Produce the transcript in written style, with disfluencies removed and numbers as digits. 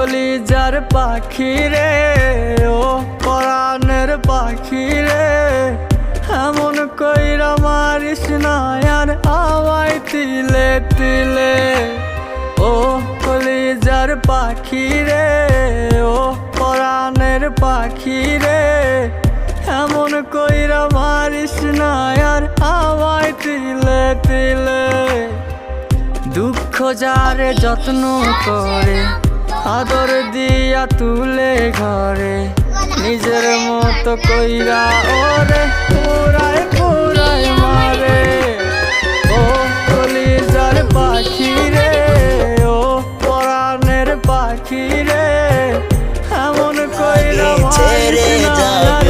কলিজার পাখি রে, ও পরাণের পাখি রে, এমন কইরা মারিস না আর আমায় তিলে তিলে। ও কলিজার পাখি রে, ও পরাণের পাখি রে, এমন কইরা মারিস না আর আমায় তিলে তিলে। দুঃখ যারে যত্ন করে, আদর দিয়া তুলে ঘরে, নিজের মতো কইরা ওরে পুরায় পুরায় মারে। ও কলিজার পাখি রে, ও পরাণের পাখি রে, এমন কইরা মারিস না আর